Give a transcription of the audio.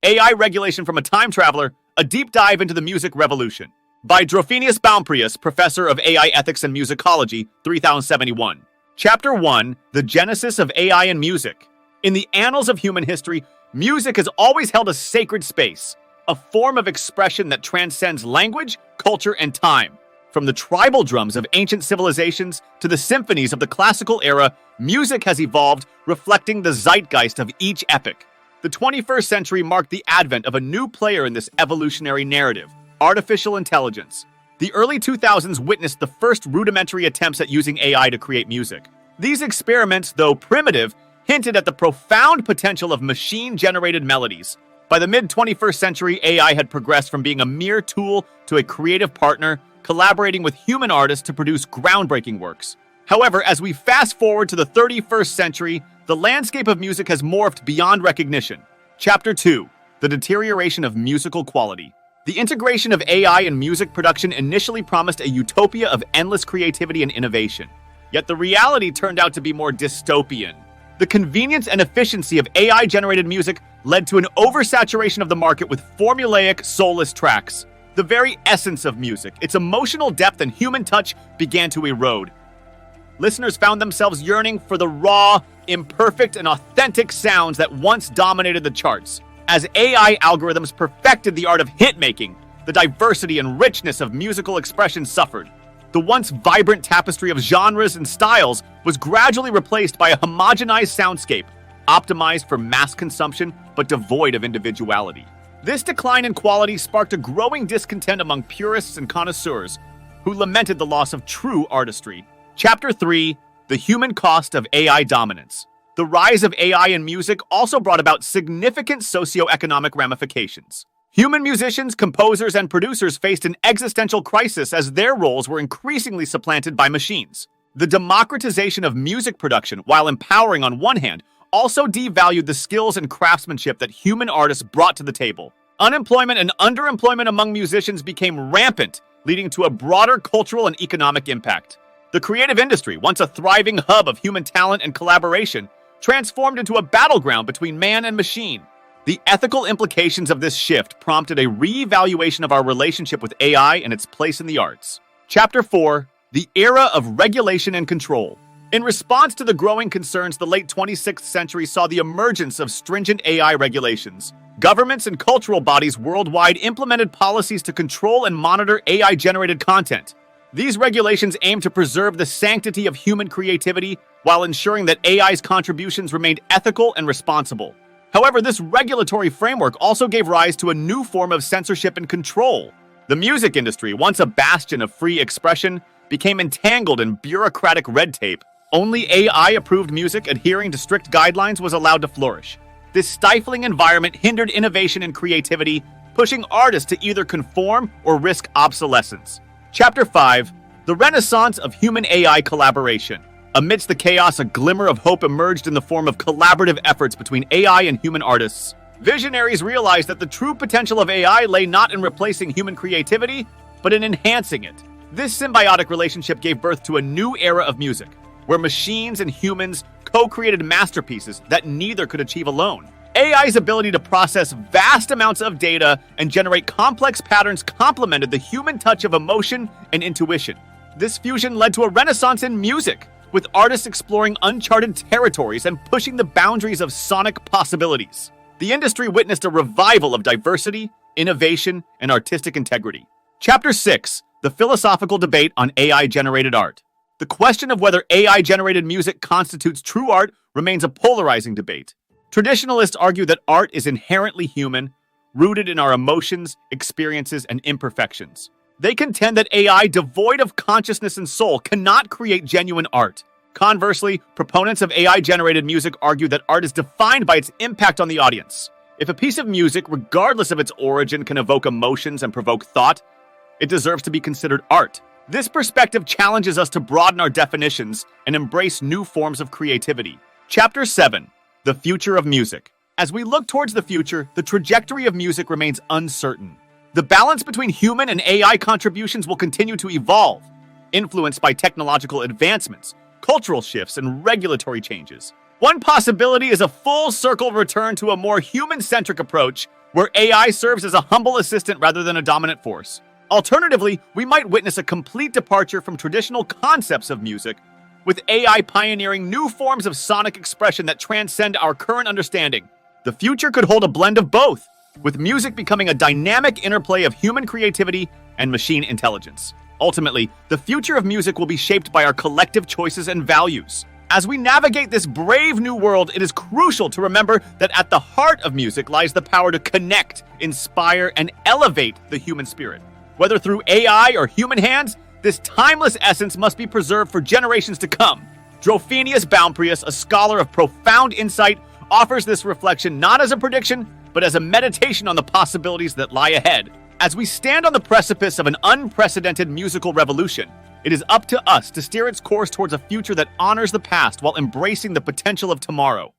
AI Regulation from a Time Traveler, a deep dive into the music revolution. By Trophonius Baumprius, Professor of AI Ethics and Musicology, 3071. Chapter 1, The Genesis of AI and Music. In the annals of human history, music has always held a sacred space, a form of expression that transcends language, culture, and time. From the tribal drums of ancient civilizations to the symphonies of the classical era, music has evolved, reflecting the zeitgeist of each epoch. The 21st century marked the advent of a new player in this evolutionary narrative: artificial intelligence. The early 2000s witnessed the first rudimentary attempts at using AI to create music. These experiments, though primitive, hinted at the profound potential of machine-generated melodies. By the mid-21st century, AI had progressed from being a mere tool to a creative partner, collaborating with human artists to produce groundbreaking works. However, as we fast forward to the 31st century, the landscape of music has morphed beyond recognition. Chapter 2, The Deterioration of Musical Quality. The integration of AI in music production initially promised a utopia of endless creativity and innovation. Yet the reality turned out to be more dystopian. The convenience and efficiency of AI-generated music led to an oversaturation of the market with formulaic, soulless tracks. The very essence of music, its emotional depth and human touch, began to erode. Listeners found themselves yearning for the raw, imperfect, and authentic sounds that once dominated the charts. As AI algorithms perfected the art of hit-making, the diversity and richness of musical expression suffered. The once vibrant tapestry of genres and styles was gradually replaced by a homogenized soundscape, optimized for mass consumption but devoid of individuality. This decline in quality sparked a growing discontent among purists and connoisseurs, who lamented the loss of true artistry. Chapter 3, The Human Cost of AI Dominance. The rise of AI in music also brought about significant socioeconomic ramifications. Human musicians, composers, and producers faced an existential crisis as their roles were increasingly supplanted by machines. The democratization of music production, while empowering on one hand, also devalued the skills and craftsmanship that human artists brought to the table. Unemployment and underemployment among musicians became rampant, leading to a broader cultural and economic impact. The creative industry, once a thriving hub of human talent and collaboration, transformed into a battleground between man and machine. The ethical implications of this shift prompted a re-evaluation of our relationship with AI and its place in the arts. Chapter 4, The Era of Regulation and Control. In response to the growing concerns, the late 26th century saw the emergence of stringent AI regulations. Governments and cultural bodies worldwide implemented policies to control and monitor AI-generated content. These regulations aim to preserve the sanctity of human creativity while ensuring that AI's contributions remained ethical and responsible. However, this regulatory framework also gave rise to a new form of censorship and control. The music industry, once a bastion of free expression, became entangled in bureaucratic red tape. Only AI-approved music adhering to strict guidelines was allowed to flourish. This stifling environment hindered innovation and creativity, pushing artists to either conform or risk obsolescence. Chapter 5, The Renaissance of Human-AI Collaboration. Amidst the chaos, a glimmer of hope emerged in the form of collaborative efforts between AI and human artists. Visionaries realized that the true potential of AI lay not in replacing human creativity, but in enhancing it. This symbiotic relationship gave birth to a new era of music, where machines and humans co-created masterpieces that neither could achieve alone. AI's ability to process vast amounts of data and generate complex patterns complemented the human touch of emotion and intuition. This fusion led to a renaissance in music, with artists exploring uncharted territories and pushing the boundaries of sonic possibilities. The industry witnessed a revival of diversity, innovation, and artistic integrity. Chapter 6, The Philosophical Debate on AI-Generated Art. The question of whether AI-generated music constitutes true art remains a polarizing debate. Traditionalists argue that art is inherently human, rooted in our emotions, experiences, and imperfections. They contend that AI, devoid of consciousness and soul, cannot create genuine art. Conversely, proponents of AI-generated music argue that art is defined by its impact on the audience. If a piece of music, regardless of its origin, can evoke emotions and provoke thought, it deserves to be considered art. This perspective challenges us to broaden our definitions and embrace new forms of creativity. Chapter 7, The Future of Music. As we look towards the future, the trajectory of music remains uncertain. The balance between human and AI contributions will continue to evolve, influenced by technological advancements, cultural shifts, and regulatory changes. One possibility is a full-circle return to a more human-centric approach, where AI serves as a humble assistant rather than a dominant force. Alternatively, we might witness a complete departure from traditional concepts of music, with AI pioneering new forms of sonic expression that transcend our current understanding. The future could hold a blend of both, with music becoming a dynamic interplay of human creativity and machine intelligence. Ultimately, the future of music will be shaped by our collective choices and values. As we navigate this brave new world, it is crucial to remember that at the heart of music lies the power to connect, inspire, and elevate the human spirit. Whether through AI or human hands, this timeless essence must be preserved for generations to come. Trophonius Bounprius, a scholar of profound insight, offers this reflection not as a prediction, but as a meditation on the possibilities that lie ahead. As we stand on the precipice of an unprecedented musical revolution, it is up to us to steer its course towards a future that honors the past while embracing the potential of tomorrow.